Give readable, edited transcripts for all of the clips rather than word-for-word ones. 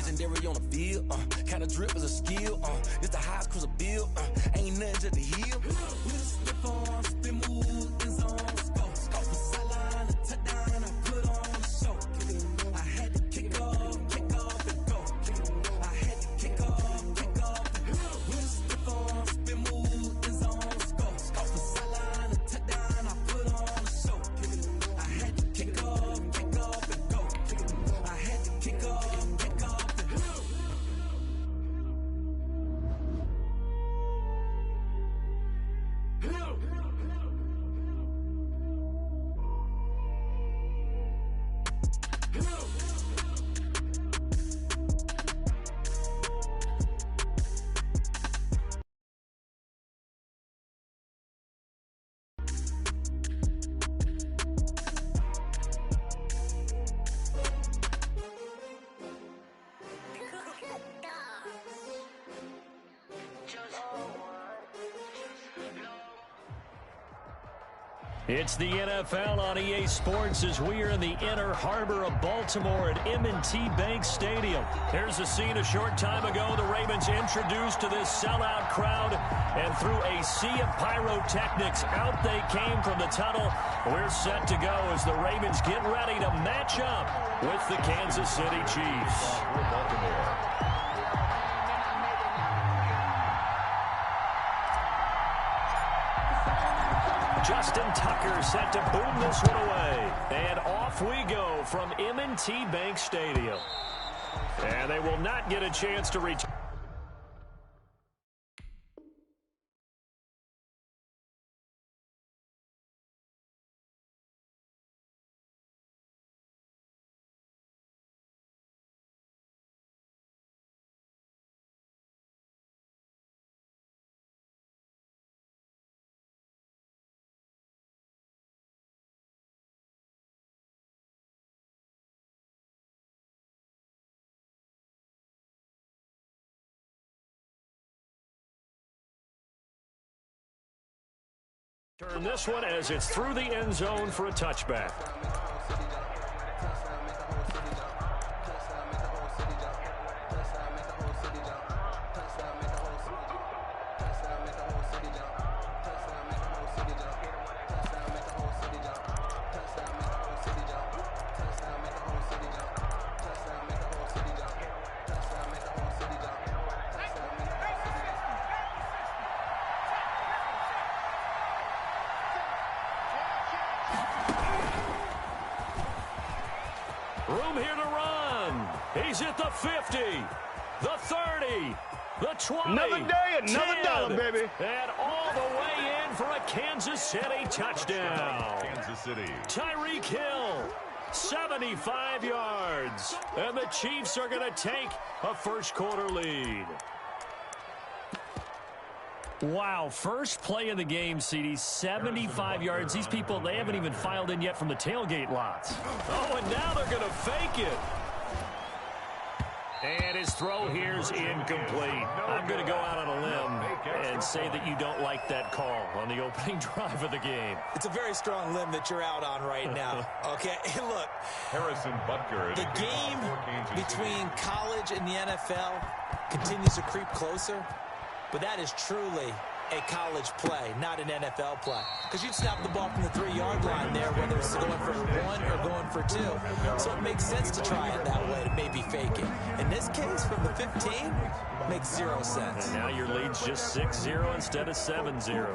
legendary on the field. Kinda drip is a skill. It's the highest cruiser bill. Ain't nothing just to heal. We slip on, spin move, in zone, scope. Scope for sideline, a touchdown, I put on the show. I had to kick off and go. I had to kick off and go. We slip on, spin move, in zone, scope. Scope for sideline, a touchdown, I put on the show. I had to kick off and go. I had to kick off and go. It's the NFL on EA Sports as we are in the inner harbor of Baltimore at M&T Bank Stadium. Here's a scene a short time ago. The Ravens introduced to this sellout crowd, and through a sea of pyrotechnics, out they came from the tunnel. We're set to go as the Ravens get ready to match up with the Kansas City Chiefs. Justin Tucker set to boom this one away. And off we go from M&T Bank Stadium. And they will not get a chance to return. Turn this one as it's through the end zone for a touchback. Room here to run. He's at the 50, the 30, the 20. Another day, another 10, dollar, baby. And all the way in for a Kansas City touchdown. Kansas City. Tyreek Hill, 75 yards. And the Chiefs are going to take a first-quarter lead. Wow, first play of the game, CD, 75 yards. These people, they haven't even filed in yet from the tailgate lots. Oh, and now they're going to fake it. And his throw here's incomplete. I'm going to go out on a limb and say that you don't like that call on the opening drive of the game. It's a very strong limb that you're out on right now. Okay, look. Harrison Butker. The game between college and the NFL continues to creep closer. But that is truly a college play, not an NFL play. Because you'd snap the ball from the 3-yard line there, whether it's going for 1 or going for 2. So it makes sense to try it that way to maybe fake it. In this case, from the 15, makes 0 sense. And now your lead's just 6-0 instead of 7-0.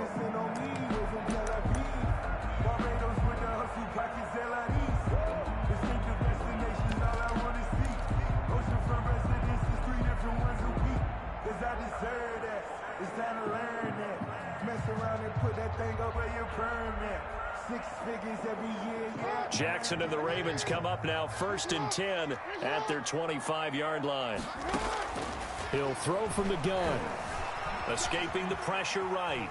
Jackson and the Ravens come up now 1st and 10 at their 25-yard line. He'll throw from the gun. Escaping the pressure right.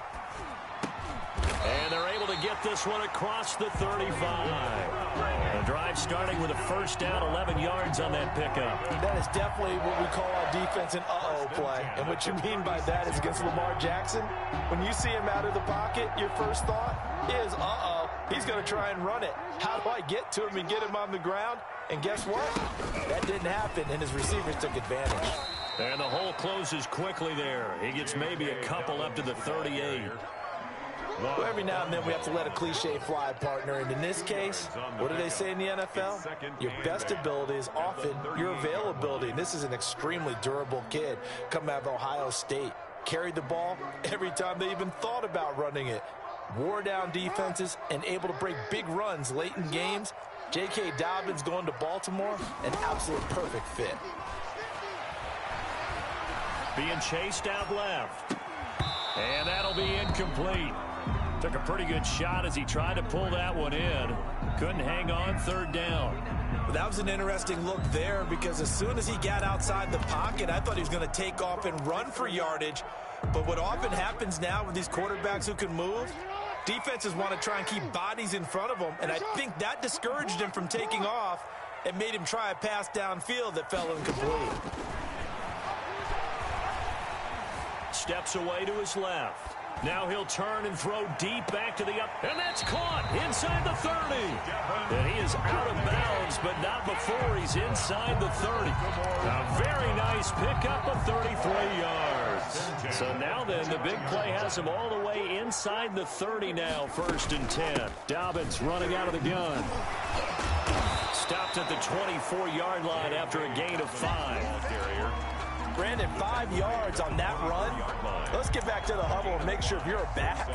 And they're able to get this one across the 35. The drive starting with a first down, 11 yards on that pickup. That is definitely what we call our defense an uh-oh play. And what you mean by that is against Lamar Jackson, when you see him out of the pocket, your first thought is, uh-oh, he's going to try and run it. How do I get to him and get him on the ground? And guess what? That didn't happen, and his receivers took advantage. And the hole closes quickly there. He gets maybe a couple up to the 38. Well, every now and then we have to let a cliche fly, partner. And in this case, what do they say in the NFL? Your best ability is often your availability. And this is an extremely durable kid coming out of Ohio State. Carried the ball every time they even thought about running it. Wore down defenses and able to break big runs late in games. J.K. Dobbins going to Baltimore, an absolute perfect fit. Being chased out left. And that'll be incomplete. Took a pretty good shot as he tried to pull that one in. Couldn't hang on, third down. Well, that was an interesting look there because as soon as he got outside the pocket, I thought he was going to take off and run for yardage. But what often happens now with these quarterbacks who can move, defenses want to try and keep bodies in front of them, and I think that discouraged him from taking off and made him try a pass downfield that fell incomplete. Steps away to his left. Now he'll turn and throw deep back to the up. And that's caught inside the 30. And he is out of bounds, but not before he's inside the 30. A very nice pickup of 33 yards. So now then, the big play has him all the way inside the 30 now, 1st and 10. Dobbins running out of the gun. Stopped at the 24-yard line after a gain of 5. Brandon, 5 yards on that run. Let's get back to the huddle and make sure if you're a back,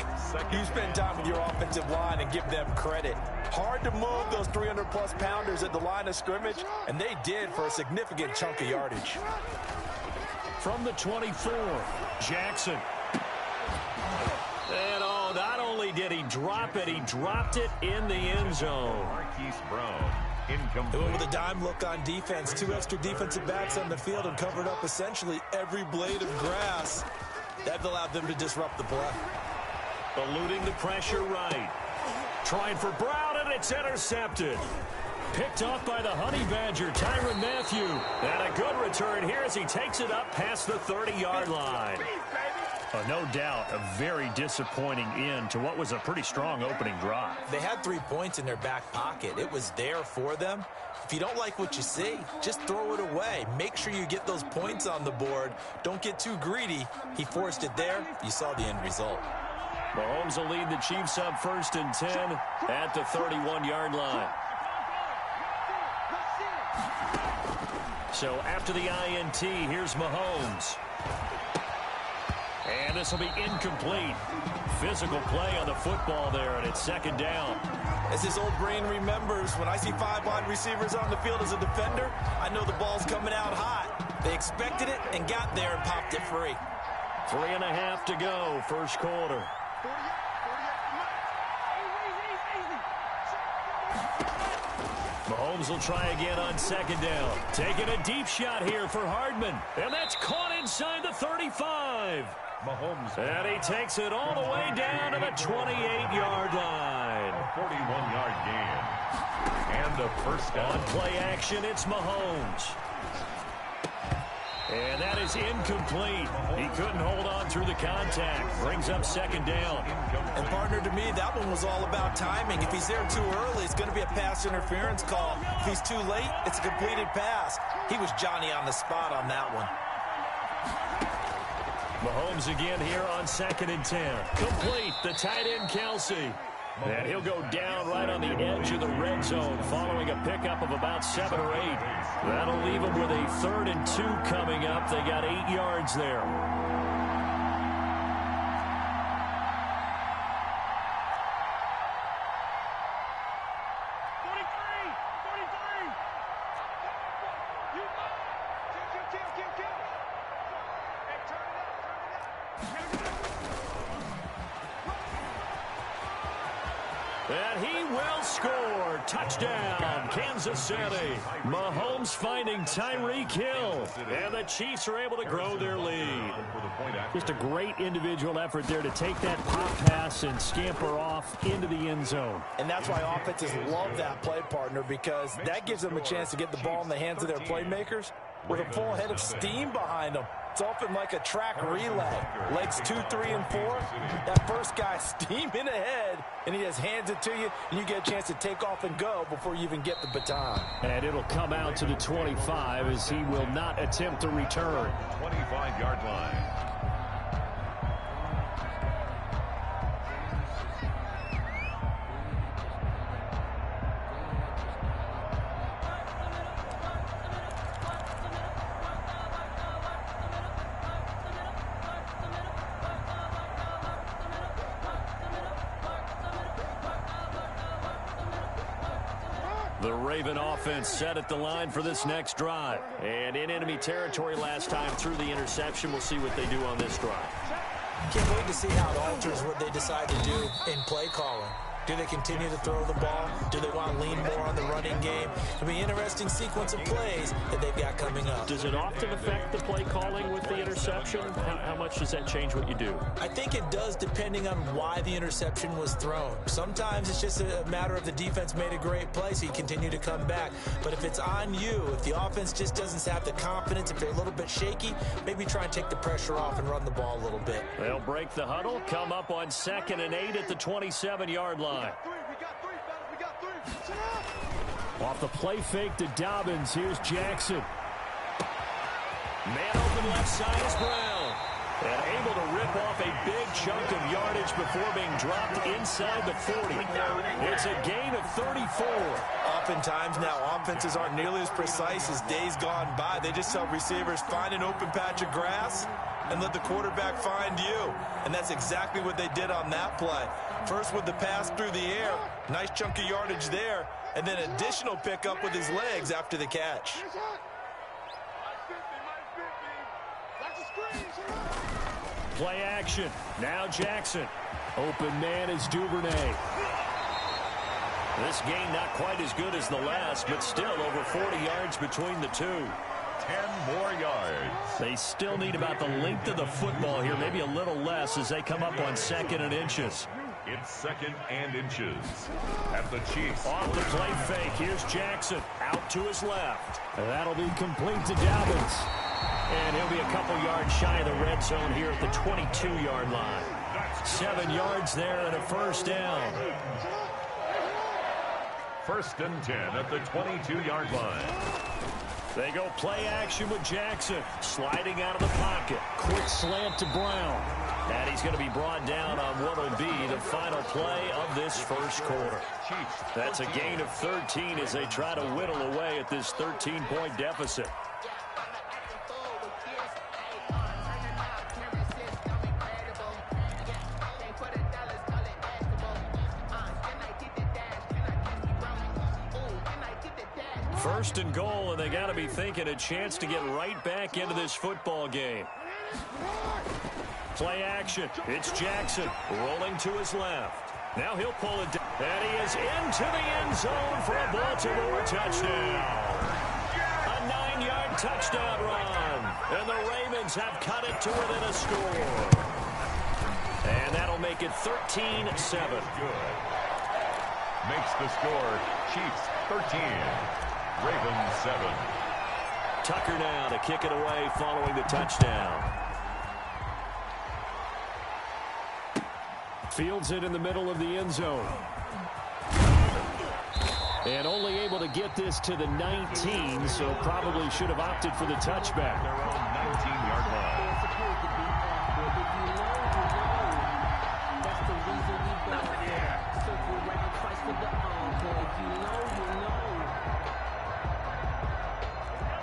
you spend time with your offensive line and give them credit. Hard to move those 300-plus pounders at the line of scrimmage, and they did for a significant chunk of yardage. From the 24, Jackson. And oh, not only did he drop it, he dropped it in the end zone. Doing with a dime look on defense. 2 extra defensive backs on the field and covered up essentially every blade of grass. That allowed them to disrupt the play. Eluding the pressure right. Trying for Brown, and it's intercepted. Picked off by the Honey Badger, Tyrann Mathieu. And a good return here as he takes it up past the 30-yard line. No doubt, a very disappointing end to what was a pretty strong opening drive. They had 3 points in their back pocket. It was there for them. If you don't like what you see, just throw it away. Make sure you get those points on the board. Don't get too greedy. He forced it there. You saw the end result. Mahomes will lead the Chiefs up 1st and 10 at the 31-yard line. So after the INT, here's Mahomes. And this will be incomplete. Physical play on the football there, and it's 2nd down. As his old brain remembers, when I see 5 wide receivers on the field as a defender, I know the ball's coming out hot. They expected it and got there and popped it free. 3.5 to go, 1st quarter. Mahomes will try again on 2nd down. Taking a deep shot here for Hardman. And that's caught inside the 35. Mahomes. And he takes it all the way down to the 28-yard line. A 41-yard gain. And a 1st down. On play action, it's Mahomes. And that is incomplete. He couldn't hold on through the contact. Brings up 2nd down. And partner, to me, that one was all about timing. If he's there too early, it's going to be a pass interference call. If he's too late, it's a completed pass. He was Johnny on the spot on that one. Mahomes again here on 2nd and 10. Complete, the tight end Kelsey. And he'll go down right on the edge of the red zone following a pickup of about 7 or 8. That'll leave them with a 3rd and 2 coming up. They got 8 yards there. And he will score. Touchdown, Kansas City. Mahomes finding Tyreek Hill. And the Chiefs are able to grow their lead. Just a great individual effort there to take that pop pass and scamper off into the end zone. And that's why offenses love that play, partner, because that gives them a chance to get the ball in the hands of their playmakers with a full head of steam behind them. It's often like a track relay. Legs 2, 3, and 4. That first guy steaming ahead, and he just hands it to you, and you get a chance to take off and go before you even get the baton. And it'll come out to the 25 as he will not attempt to return. 25-yard line. The Raven offense set at the line for this next drive. And in enemy territory last time through the interception. We'll see what they do on this drive. Can't wait to see how it alters what they decide to do in play calling. Do they continue to throw the ball? Do they want to lean more on the running game? It'll be an interesting sequence of plays that they've got coming up. Does it often affect the play calling with the interception? How much does that change what you do? I think it does depending on why the interception was thrown. Sometimes it's just a matter of the defense made a great play, so you continue to come back. But if it's on you, if the offense just doesn't have the confidence, if they're a little bit shaky, maybe try and take the pressure off and run the ball a little bit. They'll break the huddle, come up on 2nd and 8 at the 27-yard line. Off the play fake to Dobbins, here's Jackson. Man open left side is Brown. And able to rip off a big chunk of yardage before being dropped inside the 40. It's a gain of 34. Oftentimes now, offenses aren't nearly as precise as days gone by. They just tell receivers, find an open patch of grass and let the quarterback find you. And that's exactly what they did on that play. First with the pass through the air, nice chunk of yardage there, and then additional pickup with his legs after the catch. Play action. Now Jackson. Open man is Duvernay. This game not quite as good as the last, but still over 40 yards between the two. 10 more yards. They still need about the length of the football here, maybe a little less as they come up on 2nd and inches. It's 2nd and inches. At the Chiefs. Off the play fake, here's Jackson. Out to his left. And that'll be complete to Dobbins. And he'll be a couple yards shy of the red zone here at the 22-yard line. 7 yards there and a first down. 1st and 10 at the 22-yard line. They go play action with Jackson. Sliding out of the pocket. Quick slant to Brown. And he's going to be brought down on what will be the final play of this first quarter. That's a gain of 13 as they try to whittle away at this 13-point deficit. First and goal, and they got to be thinking a chance to get right back into this football game. Play action. It's Jackson rolling to his left. Now he'll pull it down. And he is into the end zone for a Baltimore touchdown. A 9-yard touchdown run. And the Ravens have cut it to within a score. And that'll make it 13-7. Good. Makes the score Chiefs 13. Ravens 7. Tucker now to kick it away following the touchdown. Fields it in the middle of the end zone. And only able to get this to the 19, so probably should have opted for the touchback. Their own 19-yard line.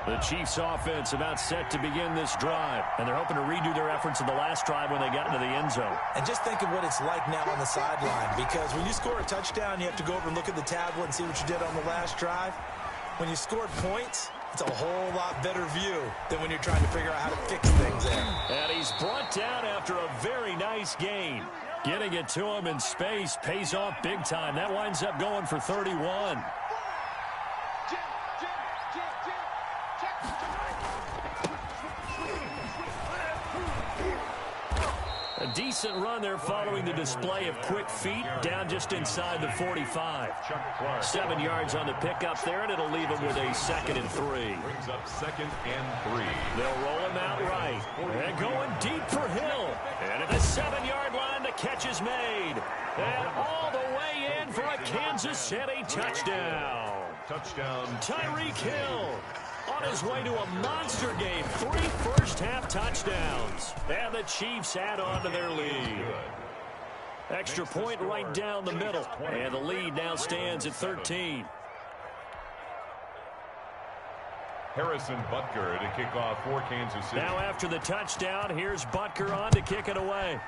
The Chiefs offense about set to begin this drive, and they're hoping to redo their efforts in the last drive when they got into the end zone. And just think of what it's like now on the sideline, because when you score a touchdown, you have to go over and look at the tablet and see what you did on the last drive. When you scored points, it's a whole lot better view than when you're trying to figure out how to fix things there. And he's brought down after a very nice gain. Getting it to him in space pays off big time. That winds up going for 31. A decent run there following the display of quick feet down just inside the 45. 7 yards on the pickup there, and it'll leave him with a 2nd and 3. Brings up 2nd and 3. They'll roll him out right. And going deep for Hill. And at the 7-yard line, the catch is made. And all the way in for a Kansas City touchdown. Touchdown. Tyreek Hill on his way to a monster game. 3 first-half touchdowns. And the Chiefs add on to their lead. Extra point right down the middle. And the lead now stands at 13. Harrison Butker to kick off for Kansas City. Now after the touchdown, here's Butker on to kick it away.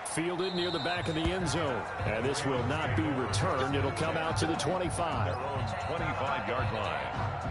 Fielded near the back of the end zone. And this will not be returned. It'll come out to the 25. Their own 25-yard line.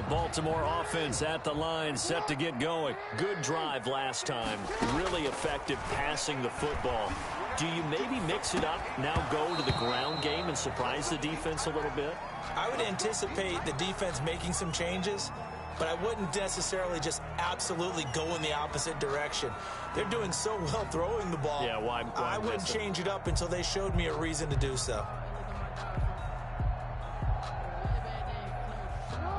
Baltimore offense at the line, set to get going. Good drive last time. Really effective passing the football. Do you maybe mix it up, now go to the ground game and surprise the defense a little bit? I would anticipate the defense making some changes, but I wouldn't necessarily just absolutely go in the opposite direction. They're doing so well throwing the ball. Yeah, why I wouldn't change it up until they showed me a reason to do so.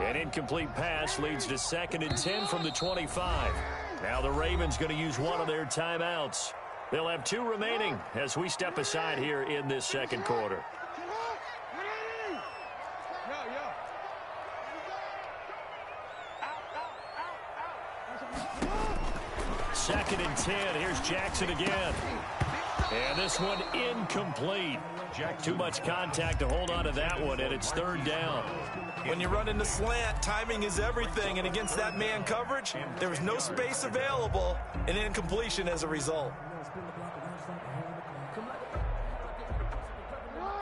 An incomplete pass leads to 2nd and 10 from the 25. Now the Ravens going to use one of their timeouts. They'll have 2 remaining as we step aside here in this 2nd quarter. Second and 10. Here's Jackson again. And this one incomplete. Too much contact to hold on to that one, and it's 3rd down. When you run in the slant, timing is everything, and against that man coverage, there was no space available, and incompletion as a result.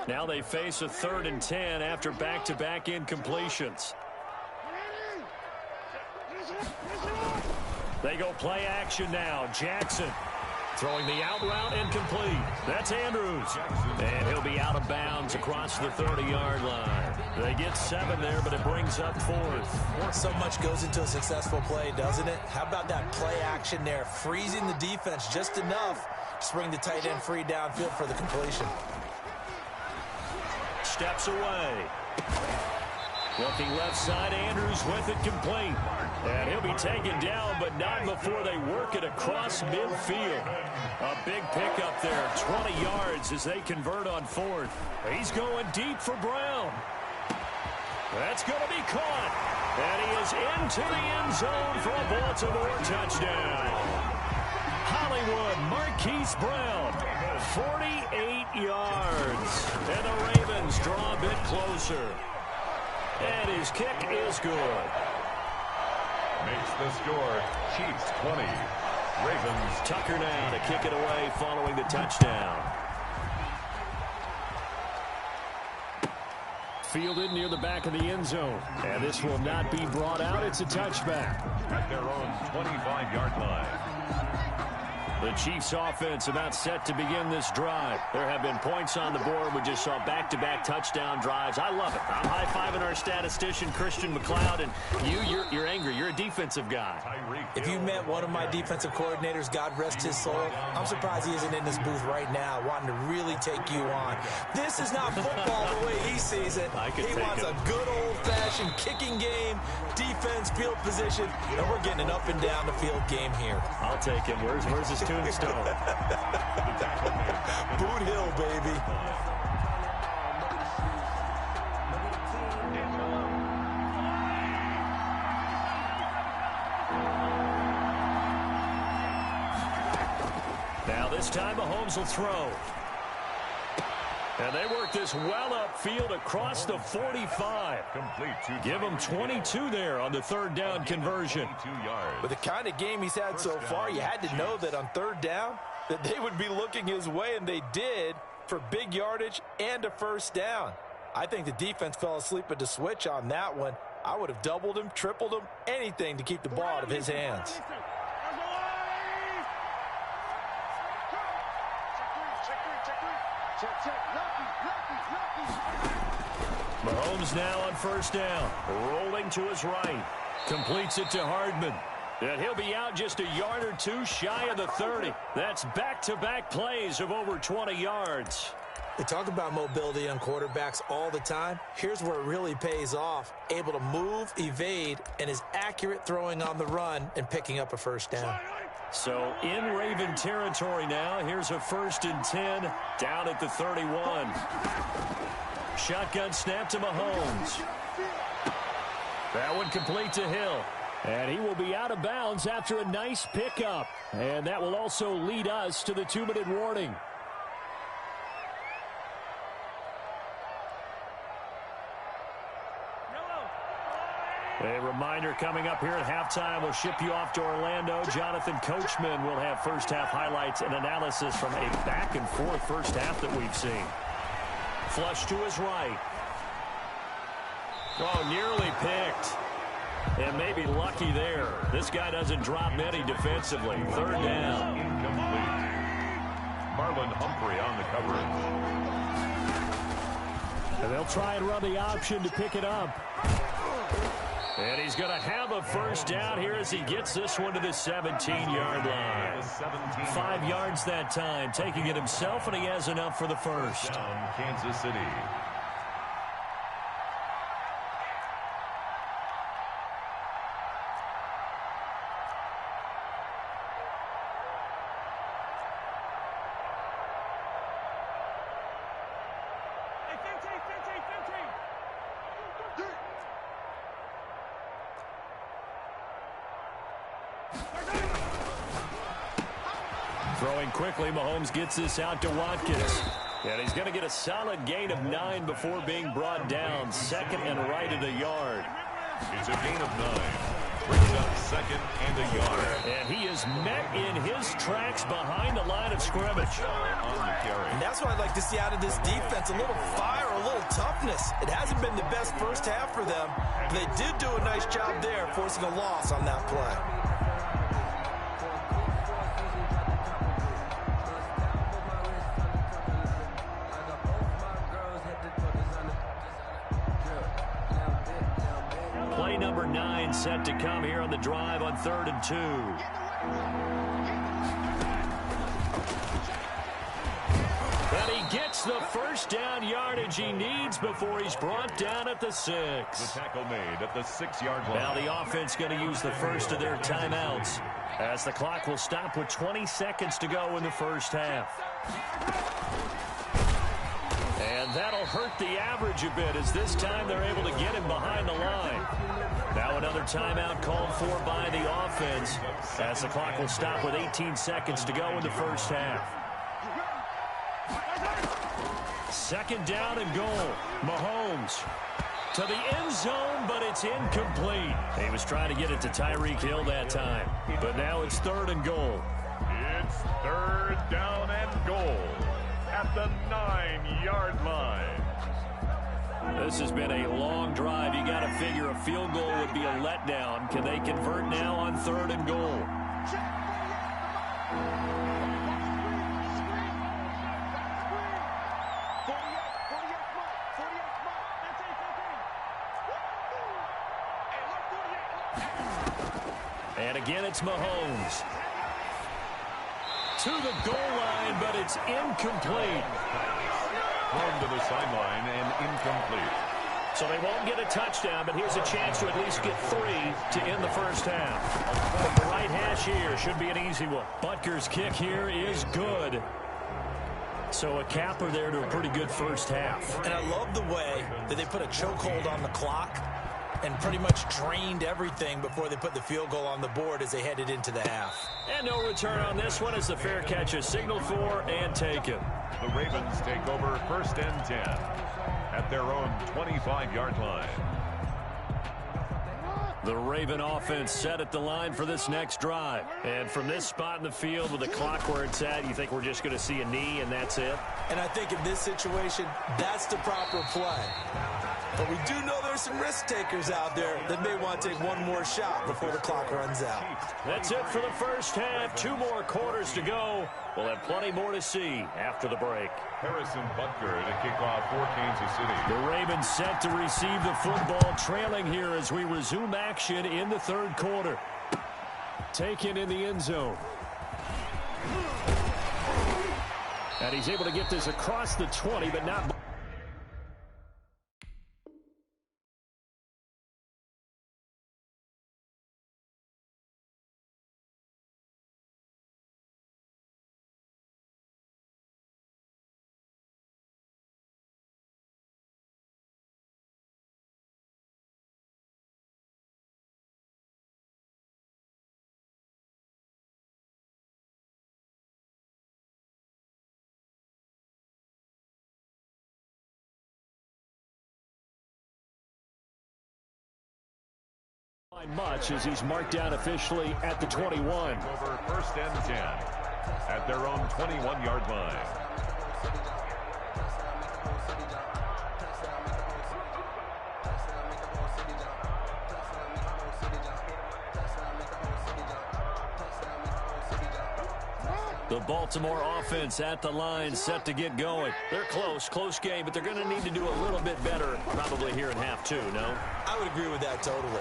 Now they face a 3rd and 10 after back-to-back incompletions. They go play action now. Jackson throwing the out route, incomplete. That's Andrews. And he'll be out of bounds across the 30-yard line. They get 7 there, but it brings up 4th. So much goes into a successful play, doesn't it? How about that play action there, freezing the defense just enough to bring the tight end free downfield for the completion. Steps away. Looking left side, Andrews with it complete. And he'll be taken down, but not before they work it across midfield. A big pickup there, 20 yards as they convert on 4th. He's going deep for Brown. That's going to be caught. And he is into the end zone for a Baltimore touchdown. Hollywood Marquise Brown, 48 yards. And the Ravens draw a bit closer. And his kick is good. Makes the score Chiefs 20. Ravens. Tucker now to kick it away following the touchdown. Fielded near the back of the end zone. And this will not be brought out. It's a touchback. At their own 25-yard line. The Chiefs offense about set to begin this drive. There have been points on the board. We just saw back-to-back touchdown drives. I love it. I'm high-fiving our statistician, Christian McLeod, and you're angry. You're a defensive guy. If you met one of my defensive coordinators, God rest his soul, I'm surprised he isn't in this booth right now wanting to really take you on. This is not football the way he sees it. He wants a good old-fashioned kicking game, defense, field position, and we're getting an up-and-down the field game here. I'll take him. Where's his tombstone? Boot Hill, baby. Now this time Mahomes will throw. And they work this well upfield across the 45. Complete. Give him 22 there on the 3rd down conversion. 22 yards. With the kind of game he's had so far, you had to know that on 3rd down, that they would be looking his way, and they did, for big yardage and a 1st down. I think the defense fell asleep at the switch on that one. I would have doubled him, tripled him, anything to keep the ball out of his hands. Mahomes now on first down. Rolling to his right. Completes it to Hardman. And he'll be out just a yard or two shy of the 30. That's back-to-back plays of over 20 yards. We talk about mobility on quarterbacks all the time. Here's where it really pays off. Able to move, evade, and is accurate throwing on the run and picking up a first down. So in Raven territory now. Here's a 1st and 10 down at the 31. Shotgun snap to Mahomes. That one complete to Hill. And he will be out of bounds after a nice pickup. And that will also lead us to the 2-minute warning. A reminder coming up here at halftime. We'll ship you off to Orlando. Jonathan Coachman will have first-half highlights and analysis from a back-and-forth first half that we've seen. Flush to his right. Oh, nearly picked. And maybe lucky there. This guy doesn't drop many defensively. 3rd down. Incomplete. Marlon Humphrey on the coverage. And they'll try and run the option to pick it up. And he's going to have a first down here as he gets this one to the 17-yard line. 5 yards that time, taking it himself, and he has enough for the first. Down Kansas City. Throwing quickly, Mahomes gets this out to Watkins. And he's going to get a solid gain of 9 before being brought down. 2nd and right at a yard. It's a gain of 9. Brings up 2nd and a yard. And he is met in his tracks behind the line of scrimmage. On the carry. And that's what I'd like to see out of this defense. A little fire, a little toughness. It hasn't been the best first half for them. But they did do a nice job there, forcing a loss on that play. Play number 9 set to come here on the drive on 3rd and 2. And he gets the first down yardage he needs before he's brought down at the 6. The tackle made at the 6-yard line. Now the offense going to use the first of their timeouts as the clock will stop with 20 seconds to go in the first half. And that'll hurt the average a bit as this time they're able to get him behind the line. Now another timeout called for by the offense as the clock will stop with 18 seconds to go in the first half. 2nd down and goal. Mahomes to the end zone, but it's incomplete. He was trying to get it to Tyreek Hill that time, but now it's 3rd and goal. It's 3rd down and goal at the 9-yard line. This has been a long drive. You got to figure a field goal would be a letdown. Can they convert now on 3rd and goal? And again, it's Mahomes. To the goal line, but it's incomplete. Thrown to the sideline and incomplete. So they won't get a touchdown, but here's a chance to at least get 3 to end the first half. From the right hash here, should be an easy one. Butker's kick here is good. So a capper there to a pretty good first half. And I love the way that they put a chokehold on the clock and pretty much drained everything before they put the field goal on the board as they headed into the half. And no return on this one as the fair catch is signaled for and taken. The Ravens take over 1st and 10 at their own 25-yard line. The Raven offense set at the line for this next drive. And from this spot in the field with the clock where it's at, you think we're just going to see a knee and that's it? And I think in this situation, that's the proper play. But we do know there's some risk takers out there that may want to take one more shot before the clock runs out. That's it for the first half. 2 more quarters to go. We'll have plenty more to see after the break. Harrison Butker to kick off for Kansas City. The Ravens set to receive the football, trailing here as we resume action in the third quarter. Taken in the end zone. And he's able to get this across the 20, but not... much as he's marked down officially at the 21. Over first and 10 at their own 21-yard line. The Baltimore offense at the line, set to get going. They're close game, but they're going to need to do a little bit better probably here in half 2, no? I would agree with that totally.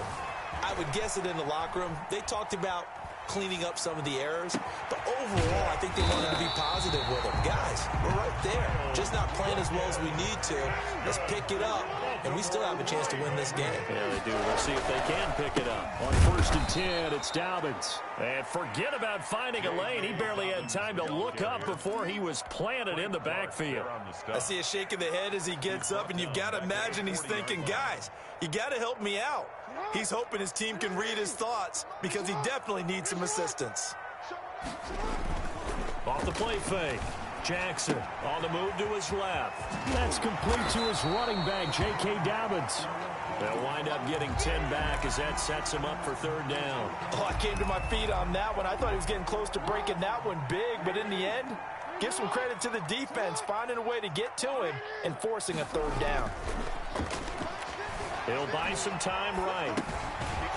I would guess it in the locker room. They talked about cleaning up some of the errors, but overall, I think they wanted to be positive with them. Guys, we're right there. Just not playing as well as we need to. Let's pick it up, and we still have a chance to win this game. Yeah, they do. We'll see if they can pick it up. On first and 10, it's Dobbins. And forget about finding a lane. He barely had time to look up before he was planted in the backfield. I see a shake of the head as he gets up, and you've got to imagine he's thinking, guys, you got to help me out. He's hoping his team can read his thoughts because he definitely needs some assistance. Off the play fake. Jackson on the move to his left. That's complete to his running back, J.K. Dobbins. They'll wind up getting 10 back as that sets him up for third down. Oh, I came to my feet on that one. I thought he was getting close to breaking that one big, but in the end, give some credit to the defense, finding a way to get to him and forcing a third down. He'll buy some time right.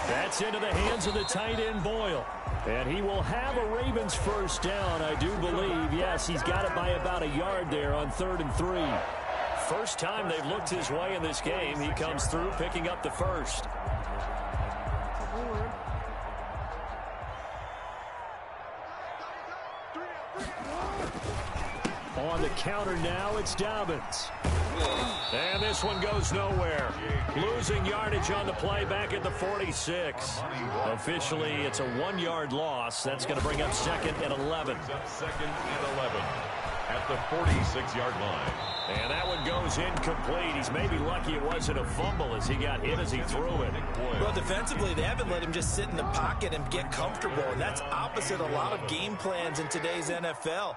That's into the hands of the tight end, Boyle. And he will have a Ravens first down, I do believe. Yes, he's got it by about a yard there on 3rd and 3. First time they've looked his way in this game. He comes through picking up the first. On the counter now, it's Dobbins. And this one goes nowhere. Losing yardage on the play back at the 46. Officially, it's a 1-yard loss. That's going to bring up 2nd and 11. Second and 11 at the 46-yard line. And that one goes incomplete. He's maybe lucky it wasn't a fumble as he got hit as he threw it. Well, defensively, they haven't let him just sit in the pocket and get comfortable, and that's opposite a lot of game plans in today's NFL.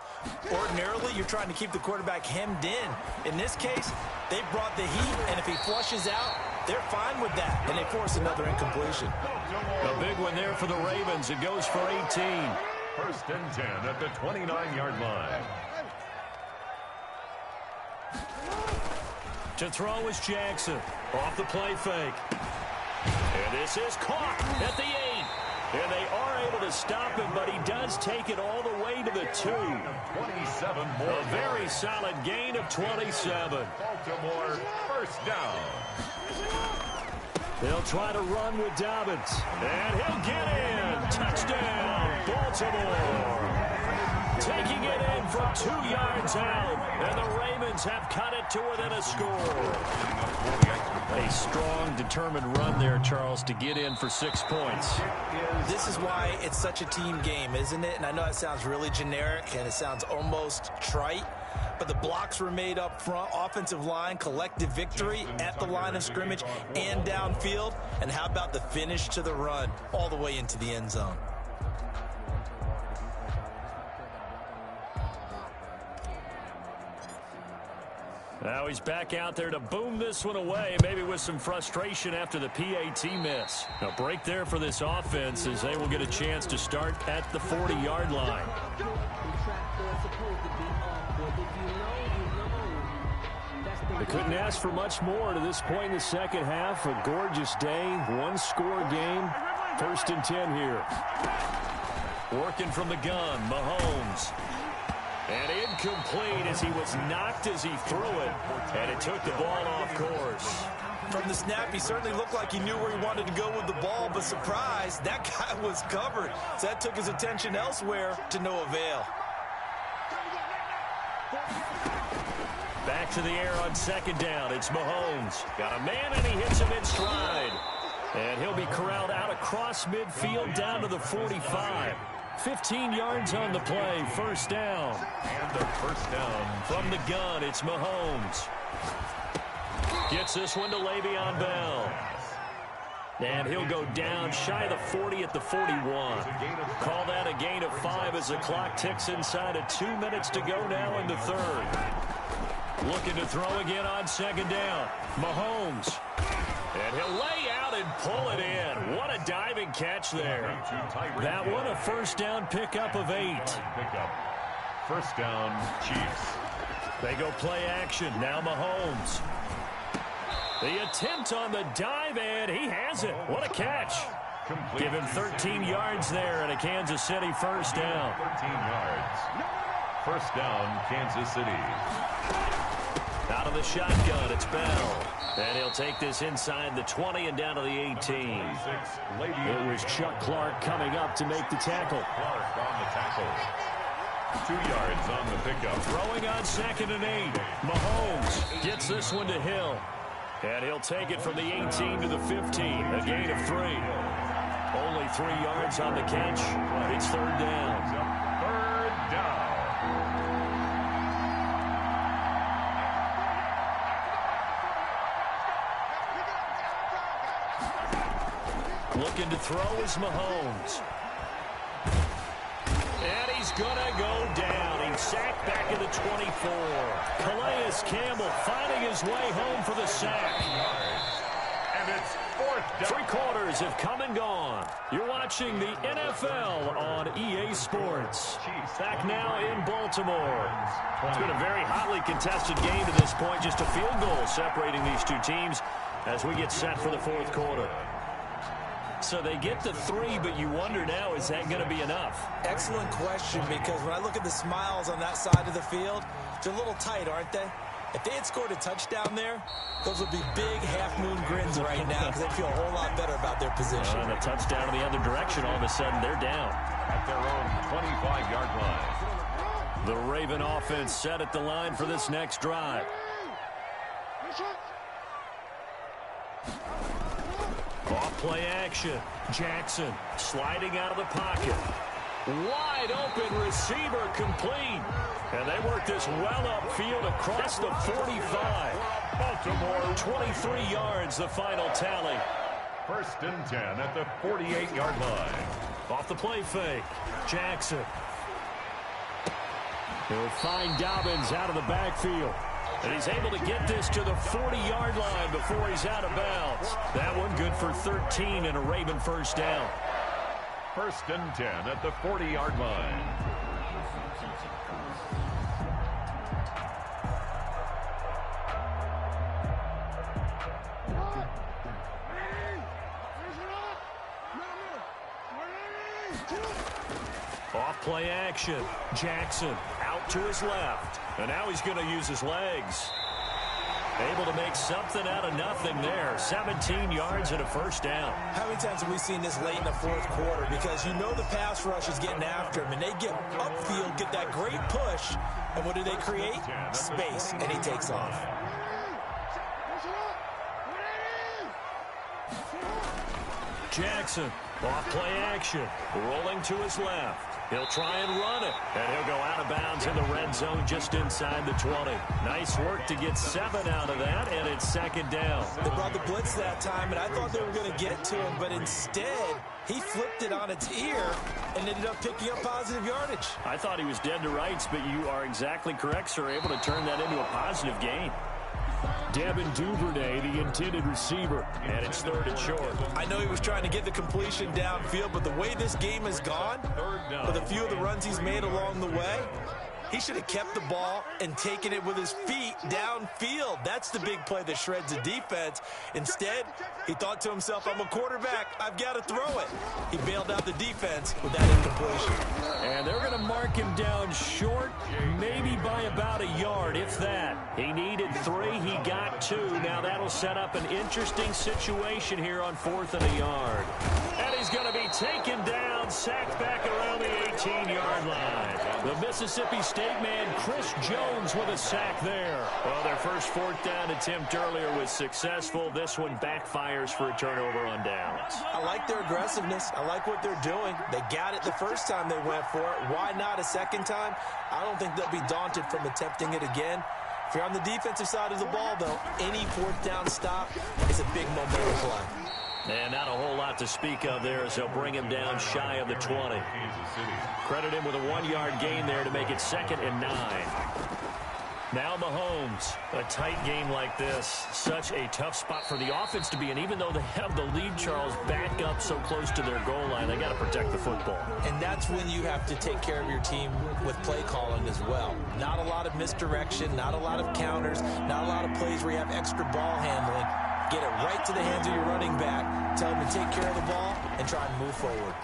Ordinarily, you're trying to keep the quarterback hemmed in. In this case, they brought the heat, and if he flushes out, they're fine with that, and they force another incompletion. A big one there for the Ravens. It goes for 18. First and 10 at the 29-yard line. To throw is Jackson. Off the play fake. And this is caught at the 8. And they are able to stop him, but he does take it all the way to the 2. 27 more. A very solid gain of 27. Baltimore first down. They'll try to run with Dobbins. And he'll get in. Touchdown, Baltimore. Taking it in from 2 yards out. And the Ravens have cut it to within a score. A strong, determined run there, Charles, to get in for 6 points. This is why it's such a team game, isn't it? And I know it sounds really generic and it sounds almost trite, but the blocks were made up front, offensive line, collective victory at the line of scrimmage and downfield. And how about the finish to the run all the way into the end zone? Now he's back out there to boom this one away, maybe with some frustration after the PAT miss. A break there for this offense as they will get a chance to start at the 40-yard line. They couldn't ask for much more to this point in the second half. A gorgeous day, one-score game. 1st and 10 here. Working from the gun, Mahomes. And incomplete as he was knocked as he threw it. And it took the ball off course. From the snap, he certainly looked like he knew where he wanted to go with the ball, but surprise, that guy was covered. So that took his attention elsewhere to no avail. Back to the air on 2nd down. It's Mahomes. Got a man, and he hits him in stride. And he'll be corralled out across midfield down to the 45. 15 yards on the play. 1st down. And the 1st down. From the gun, it's Mahomes. Gets this one to Le'Veon Bell. And he'll go down shy of the 40 at the 41. Call that a gain of 5 as the clock ticks inside of 2 minutes to go now in the 3rd. Looking to throw again on 2nd down. Mahomes. And he'll lay out and pull it in. What a diving catch there. That one a 1st down pickup of 8. 1st down, Chiefs. They go play action. Now Mahomes. The attempt on the dive, and he has it. What a catch. Give him 13 yards there and a Kansas City 1st down. 13 yards. 1st down, Kansas City. Out of the shotgun, it's Bell. And he'll take this inside the 20 and down to the 18. It was Chuck Clark coming up to make the tackle. Clark on the tackle. 2 yards on the pickup. Throwing on 2nd and 8. Mahomes gets this one to Hill. And he'll take it from the 18 to the 15. A gain of 3. Only 3 yards on the catch. It's 3rd down. 3rd down. Looking to throw is Mahomes. And he's going to go down. He's sacked back at the 24. Calais Campbell finding his way home for the sack. And it's 4th down. 3 quarters have come and gone. You're watching the NFL on EA Sports. Back now in Baltimore. It's been a very hotly contested game to this point. Just a field goal separating these two teams as we get set for the 4th quarter. So they get the 3, but you wonder now, is that going to be enough? Excellent question, because when I look at the smiles on that side of the field, they're a little tight, aren't they? If they had scored a touchdown there, those would be big half-moon grins right now because they'd feel a whole lot better about their position. And a touchdown in the other direction, all of a sudden they're down. At their own 25-yard line. The Raven offense set at the line for this next drive. Off play action. Jackson sliding out of the pocket. Wide open receiver complete. And they work this well upfield across the 45. Baltimore 23 yards, the final tally. 1st and 10 at the 48-yard line. Off the play fake. Jackson. He'll find Dobbins out of the backfield. And he's able to get this to the 40-yard line before he's out of bounds. That one good for 13 and a Raven 1st down. 1st and 10 at the 40-yard line. Off play action. Jackson out to his left. And now he's going to use his legs. Able to make something out of nothing there. 17 yards and a 1st down. How many times have we seen this late in the 4th quarter? Because you know the pass rush is getting after him, and they get upfield, get that great push, and what do they create? Space, and he takes off. Jackson, off play action, rolling to his left. He'll try and run it, and he'll go out of bounds in the red zone just inside the 20. Nice work to get 7 out of that, and it's 2nd down. They brought the blitz that time, and I thought they were going to get to him, but instead, he flipped it on its ear and ended up picking up positive yardage. I thought he was dead to rights, but you are exactly correct, sir, able to turn that into a positive gain. Devin Duvernay, the intended receiver, and it's 3rd and short. I know he was trying to get the completion downfield, but the way this game has gone, with a few of the runs he's made along the way, He should have kept the ball and taken it with his feet downfield. That's the big play that shreds the defense. Instead, he thought to himself, I'm a quarterback. I've got to throw it. He bailed out the defense with that incompletion. And they're going to mark him down short, maybe by about a yard, if that. He needed 3. He got 2. Now that'll set up an interesting situation here on 4th and a yard. And he's going to be taken down, sacked back around the 18-yard line. The Mississippi State man, Chris Jones, with a sack there. Well, their first 4th down attempt earlier was successful. This one backfires for a turnover on downs. I like their aggressiveness. I like what they're doing. They got it the first time they went for it. Why not a second time? I don't think they'll be daunted from attempting it again. If you're on the defensive side of the ball, though, any 4th down stop is a big momentum play. And not a whole lot to speak of there as they'll bring him down shy of the 20. Credit him with a 1-yard gain there to make it 2nd and 9. Now Mahomes, a tight game like this, such a tough spot for the offense to be in. Even though they have the lead, Charles, back up so close to their goal line, they got to protect the football. And that's when you have to take care of your team with play calling as well. Not a lot of misdirection, not a lot of counters, not a lot of plays where you have extra ball handling. Get it right to the hands of your running back, tell him to take care of the ball, and try and move forward.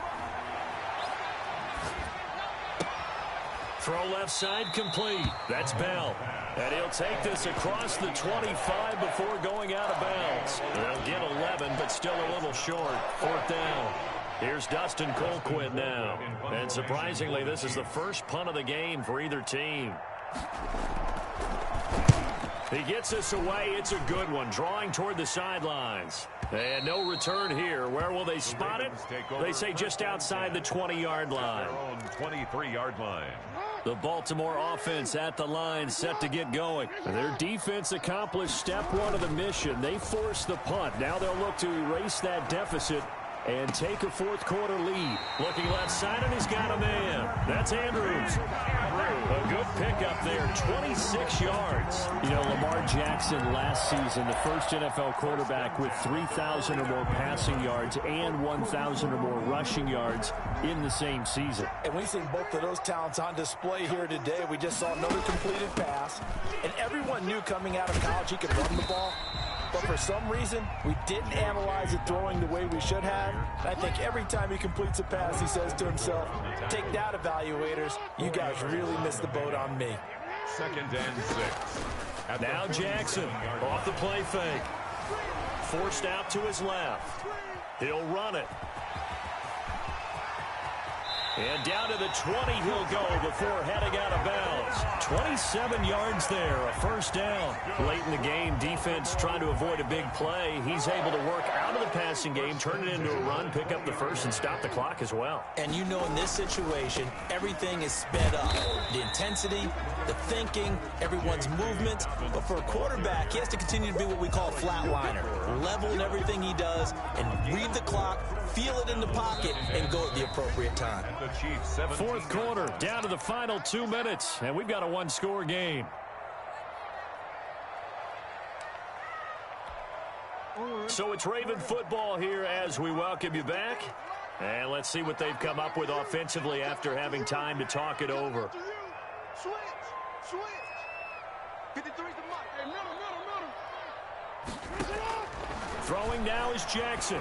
Throw left side complete. That's Bell. And he'll take this across the 25 before going out of bounds. They'll get 11, but still a little short. 4th down. Here's Dustin Colquitt now. And surprisingly, this is the first punt of the game for either team. He gets us away. It's a good one. Drawing toward the sidelines. And no return here. Where will they spot it? They say just outside the 20-yard line. 23-yard line. The Baltimore offense at the line, set to get going. Their defense accomplished step 1 of the mission. They forced the punt. Now they'll look to erase that deficit and take a 4th quarter lead. Looking left side, and he's got a man. That's Andrews. A good pickup there, 26 yards. You know, Lamar Jackson last season, the first NFL quarterback with 3,000 or more passing yards and 1,000 or more rushing yards in the same season. And we've seen both of those talents on display here today. We just saw another completed pass. And everyone knew coming out of college he could run the ball. But for some reason, we didn't analyze it throwing the way we should have. And I think every time he completes a pass, he says to himself, take that, evaluators. You guys really missed the boat on me. 2nd and 6. Now Jackson off the play fake. Forced out to his left. He'll run it. And down to the 20 he'll go before heading out of bounds. 27 yards there, a 1st down. Late in the game, defense trying to avoid a big play. He's able to work out of the passing game, turn it into a run, pick up the 1st, and stop the clock as well. And you know in this situation, everything is sped up. The intensity, the thinking, everyone's movement. But for a quarterback, he has to continue to be what we call a flatliner. Level in everything he does and read the clock, feel it in the pocket, and go at the appropriate time. 4th quarter, down to the final 2 minutes, and we've got a 1-score game. So it's Raven football here as we welcome you back. And let's see what they've come up with offensively after having time to talk it over. Switch. 53's the mark. Hey, middle. Throwing now is Jackson.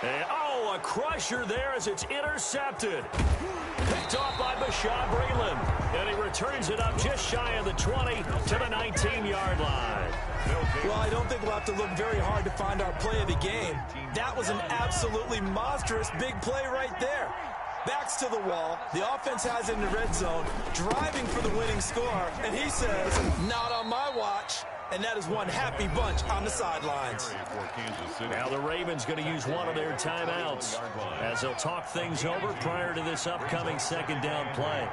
And, a crusher there as it's intercepted. Picked off by Bashaud Breeland. And he returns it up just shy of the 20 to the 19-yard line. Well, I don't think we'll have to look very hard to find our play of the game. That was an absolutely monstrous big play right there. Backs to the wall. The offense has it in the red zone, driving for the winning score. And he says, not on my watch. And that is one happy bunch on the sidelines. Now the Ravens going to use one of their timeouts as they'll talk things over prior to this upcoming 2nd down play.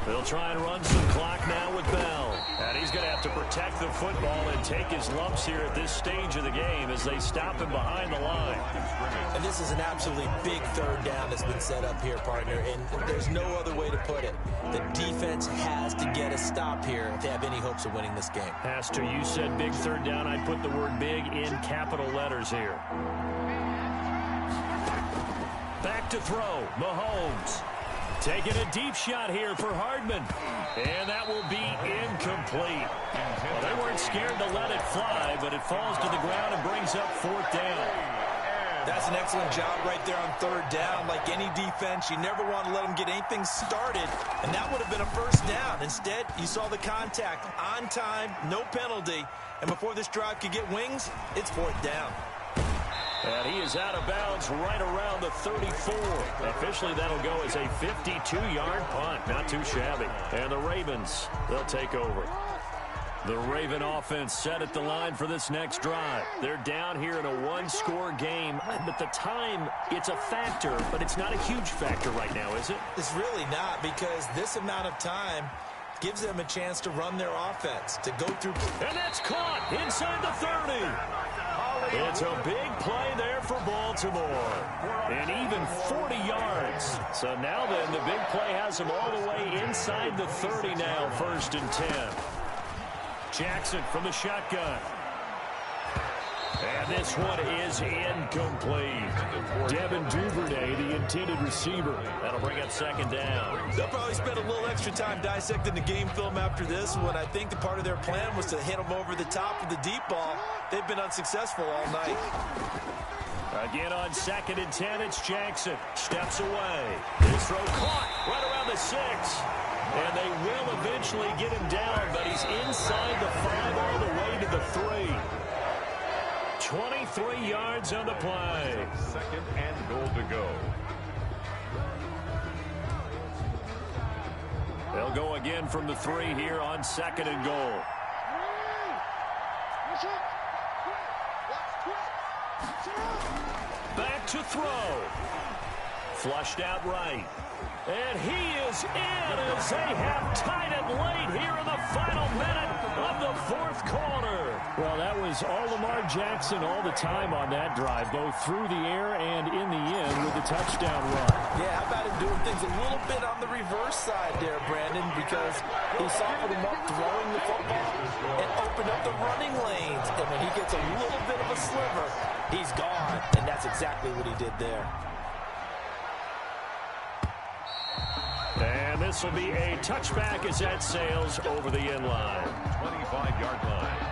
They'll try and run some clock now with Bell. And he's going to have to protect the football and take his lumps here at this stage of the game as they stop him behind the line. And this is an absolutely big 3rd down that's been set up here, partner, and there's no other way to put it. The defense has to get a stop here if they have any hopes of winning this game. Pastor, you said big 3rd down. I'd put the word big in capital letters here. Back to throw. Mahomes taking a deep shot here for Hardman. And that will be incomplete. Well, they weren't scared to let it fly, but it falls to the ground and brings up 4th down. That's an excellent job right there on 3rd down. Like any defense, you never want to let them get anything started, and that would have been a 1st down. Instead, you saw the contact on time, no penalty, and before this drive could get wings, it's 4th down. And he is out of bounds right around the 34. Officially, that'll go as a 52-yard punt. Not too shabby. And the Ravens, they'll take over. The Raven offense set at the line for this next drive. They're down here in a 1-score game. But the time, it's a factor, but it's not a huge factor right now, is it? It's really not, because this amount of time gives them a chance to run their offense, to go through. And that's caught inside the 30. It's a big play there for Baltimore. And even 40 yards. So now then, the big play has them all the way inside the 30 now, 1st and 10. Jackson from the shotgun. And this one is incomplete. Devin Duvernay, the intended receiver. That'll bring up 2nd down. They'll probably spend a little extra time dissecting the game film after this one. I think the part of their plan was to hit them over the top of the deep ball. They've been unsuccessful all night. Again on 2nd and 10, it's Jackson. Steps away. His throw caught right around the 6. And they will eventually get him down, but he's inside the 5 all the way to the 3. 23 yards on the play. 2nd and goal to go. They'll go again from the 3 here on 2nd and goal. Back to throw. Flushed out right. And he is in as they have tied it late here in the final minute of the 4th quarter. Well, that was all Lamar Jackson all the time on that drive, both through the air and in the end with the touchdown run. Yeah, how about him doing things a little bit on the reverse side there, Brandon, because he softened him up throwing the football and opened up the running lanes. And when he gets a little bit of a sliver, he's gone. And that's exactly what he did there. And this will be a touchback as that sails over the end line. 25-yard line.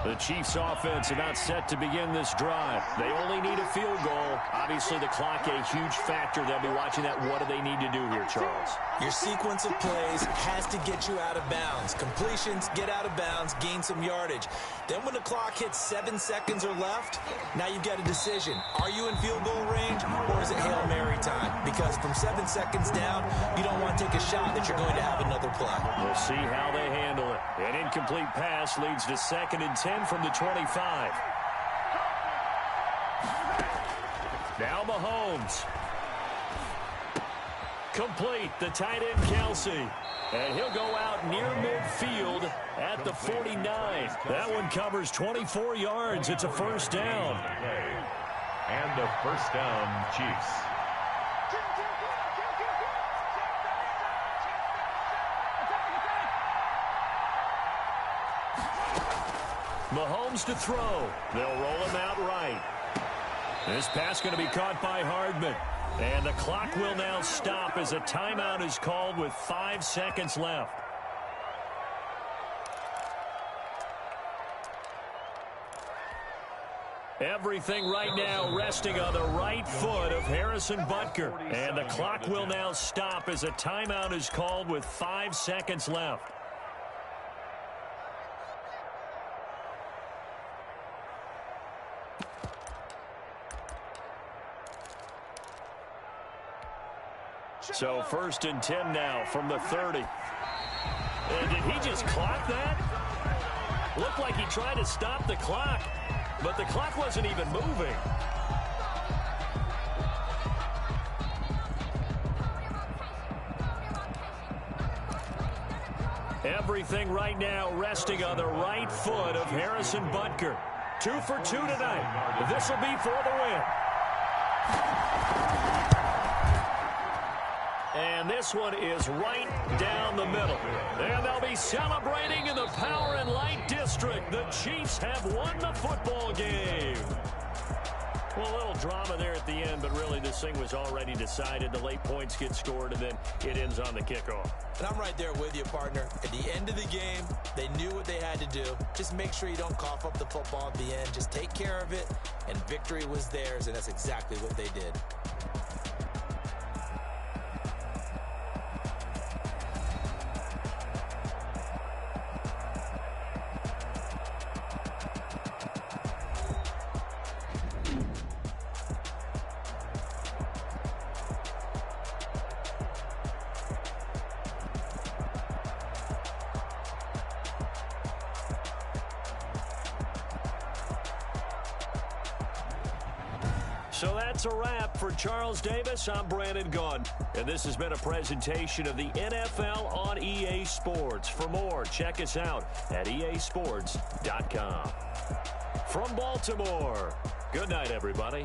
The Chiefs offense about set to begin this drive. They only need a field goal. Obviously, the clock a huge factor. They'll be watching that. What do they need to do here, Charles? Your sequence of plays has to get you out of bounds. Completions, get out of bounds, gain some yardage. Then when the clock hits 7 seconds or left, now you've got a decision. Are you in field goal range, or is it Hail Mary time? Because from 7 seconds down, you don't want to take a shot that you're going to have another play. We'll see how they handle it. An incomplete pass leads to 2nd and 10 from the 25. Now Mahomes. Complete, the tight end Kelsey. And he'll go out near midfield at the 49. That one covers 24 yards. It's a 1st down. And a 1st down, Chiefs. Mahomes to throw. They'll roll him out right. This pass going to be caught by Hardman. And the clock will now stop as a timeout is called with 5 seconds left. Everything right now resting on the right foot of Harrison Butker. And the clock will now stop as a timeout is called with 5 seconds left. So 1st and 10 now from the 30. And did he just clock that? Looked like he tried to stop the clock, but the clock wasn't even moving. Everything right now resting on the right foot of Harrison Butker. 2 for 2 tonight. This will be for the win. And this one is right down the middle. And they'll be celebrating in the Power and Light District. The Chiefs have won the football game. Well, a little drama there at the end, but really this thing was already decided. The late points get scored, and then it ends on the kickoff. And I'm right there with you, partner. At the end of the game, they knew what they had to do. Just make sure you don't cough up the football at the end. Just take care of it, and victory was theirs, and that's exactly what they did. So that's a wrap for Charles Davis. I'm Brandon Gunn, and this has been a presentation of the NFL on EA Sports. For more, check us out at easports.com. From Baltimore, good night, everybody.